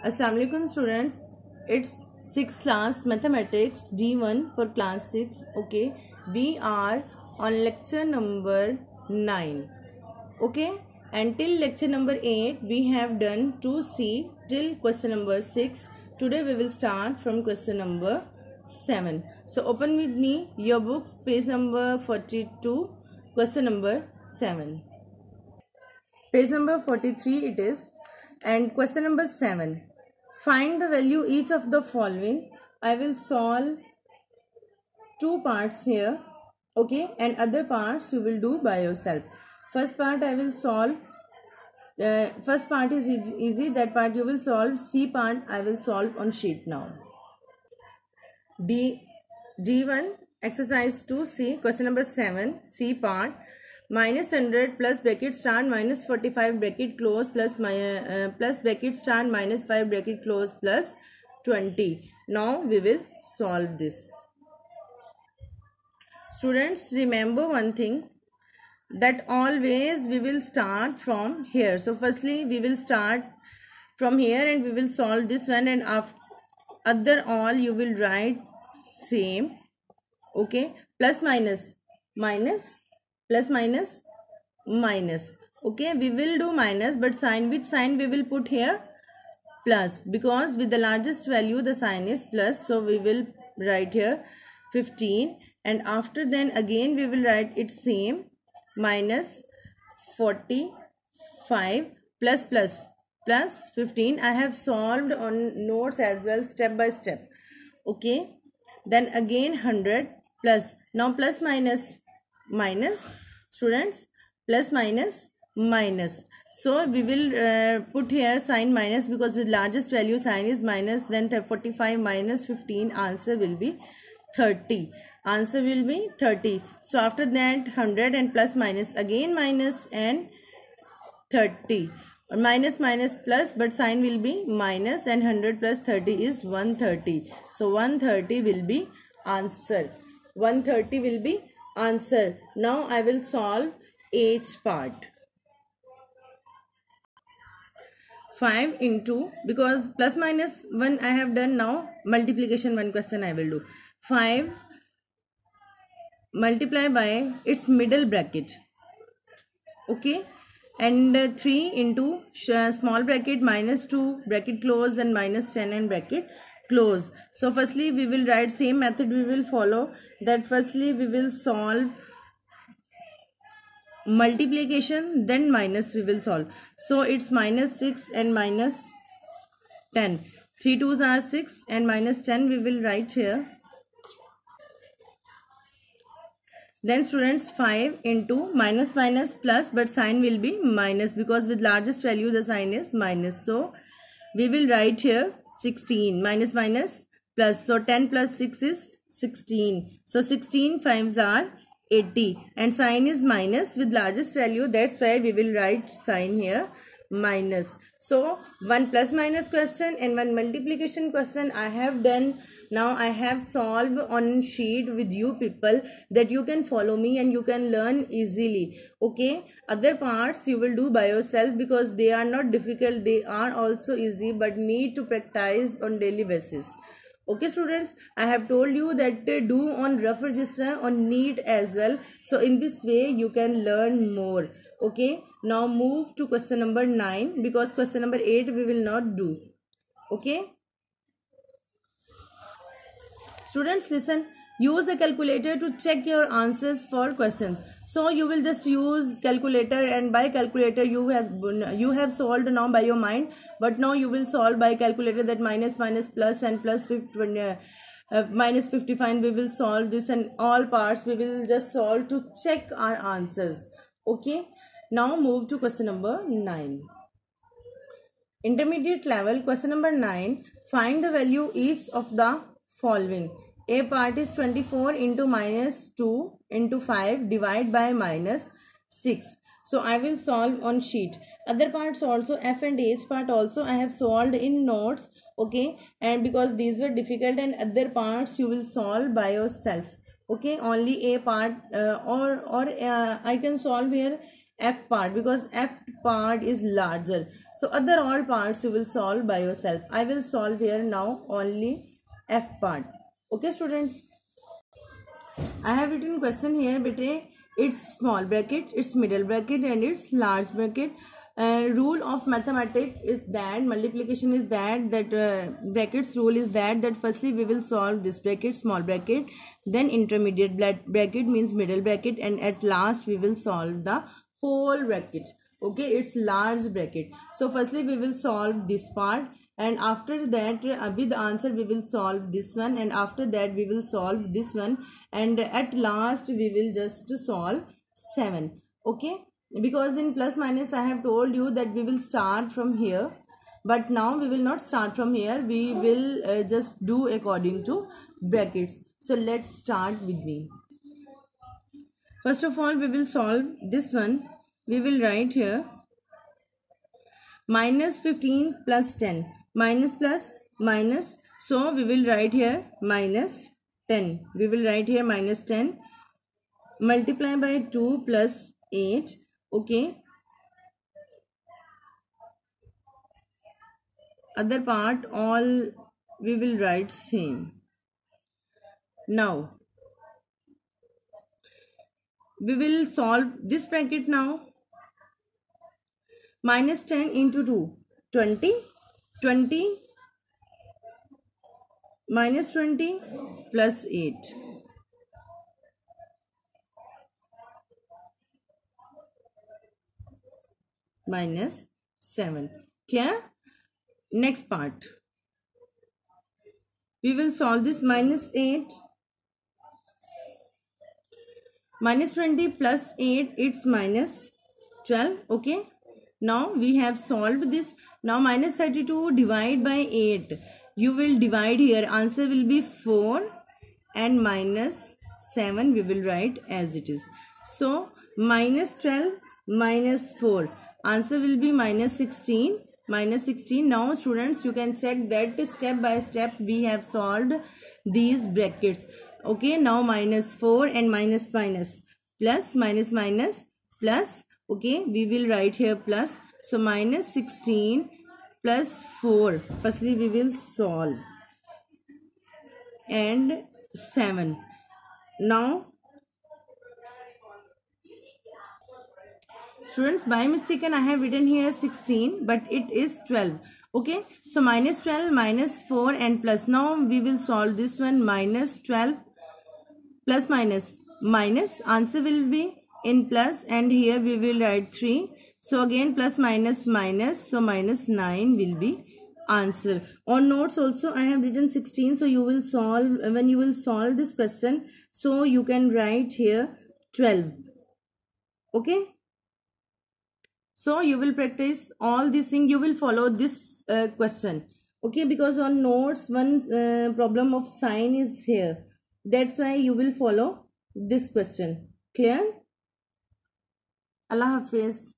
Assalamu alaikum students. It's 6th class mathematics D1 for class 6. Okay, we are on lecture number 9. Okay, and till lecture number 8 we have done 2C till question number 6. Today we will start from question number 7. So open with me your books, page number 42, question number 7. Page number 43 it is, and question number 7. Find the value each of the following. I will solve two parts here, okay, and other parts you will do by yourself. First part I will solve. First part is easy. That part you will solve. C part I will solve on sheet now. D1 exercise 2C question number 7 C part. Minus 100 plus bracket start minus 45 bracket close plus bracket start minus 5 bracket close plus 20. Now we will solve this. Students, remember one thing, that always we will start from here. So firstly we will start from here and we will solve this one, and after other all you will write same, okay, plus minus minus plus minus minus. Okay, we will do minus, but sign, which sign we will put here? Plus, because with the largest value the sign is plus, so we will write here 15, and after then again we will write it same, minus 45 plus 15. I have solved on notes as well, step by step. Okay, then again 100 plus, now plus minus minus, students, plus minus minus. So we will put here sign minus, because with largest value sign is minus. Then 45 minus 15, answer will be 30. Answer will be 30. So after that 100 and plus minus, again minus and 30. Minus minus plus, but sign will be minus, and 100 plus 30 is 130. So 130 will be answer. 130 will be answer. Now I will solve each part. 5 into, because plus minus 1 I have done, now multiplication 1 question I will do. 5 multiply by its middle bracket, okay, and 3 into small bracket minus 2 bracket close, then minus 10 and bracket close. So firstly we will write same method we will follow, that firstly we will solve multiplication, then minus we will solve. So it's minus 6 and minus 10. 3 2s are 6 and minus 10 we will write here. Then students, 5 into minus minus plus, but sign will be minus, because with largest value the sign is minus. So we will write here 16, minus minus plus, so 10 plus 6 is 16. So 16 5s are 80, and sign is minus with largest value, that's why we will write sign here minus. So one plus minus question and one multiplication question I have done. Now I have solved on sheet with you people, that you can follow me and you can learn easily. Okay, other parts you will do by yourself, because they are not difficult, they are also easy, but need to practice on daily basis. Okay students, I have told you that do on rough register, on NEET as well. So in this way you can learn more. Okay, now move to question number 9, because question number 8 we will not do. Okay students, listen. Use the calculator to check your answers for questions. So you will just use calculator, and by calculator you have solved now by your mind, but now you will solve by calculator, that minus minus plus and plus 50, minus 55 we will solve this, and all parts we will just solve to check our answers. Okay, now move to question number 9. Intermediate level question number 9. Find the value each of the following. A part is 24 into minus 2 into 5 divide by minus 6. So I will solve on sheet. Other parts also, F and H part also I have solved in notes. Okay, and because these were difficult, and other parts you will solve by yourself. Okay, only A part or I can solve here f part, because f part is larger. So other all parts you will solve by yourself. I will solve here now only f part. Okay students, I have written question here between its small bracket, its middle bracket and its large bracket. Rule of mathematics is that multiplication is that brackets rule is that firstly we will solve this bracket, small bracket, then intermediate bracket means middle bracket, and at last we will solve the whole bracket. Okay, it's large bracket. So firstly we will solve this part, and after that with the answer we will solve this one, and after that we will solve this one, and at last we will just solve 7. Okay, because in plus minus I have told you that we will start from here, but now we will not start from here, we will just do according to brackets. So let's start with me. First of all we will solve this one. We will write here minus 15 plus 10, minus plus minus, so we will write here minus 10. We will write here minus 10, multiply by 2 plus 8. Okay, other part all we will write same. Now we will solve this bracket now. Minus 10 into 2, 20, 20 minus 20 plus 8. Minus 7. Clear? Next part. We will solve this minus 8. Minus 20 plus 8, it's minus 12. Okay. Now we have solved this. Now minus 32 divide by 8. You will divide here. Answer will be 4 and minus 7 we will write as it is. So minus 12 minus 4. Answer will be minus 16. Minus 16. Now students, you can check that step by step we have solved these brackets. Okay, now minus 4 and minus minus, plus minus minus plus. Okay, we will write here plus. So minus 16 plus 4. Firstly we will solve, and 7. Now students, by mistaken I have written here 16, but it is 12. Okay, so minus 12 minus 4 and plus. Now we will solve this one. Minus 12 plus minus minus, answer will be in plus, and here we will write 3. So again plus minus minus, so minus 9 will be answer. On notes also I have written 16, so you will solve, when you will solve this question, so you can write here 12. Okay, so you will practice all these things, you will follow this question. Okay, because on notes one problem of sign is here, that's why you will follow this question. Clear? Allah Hafiz.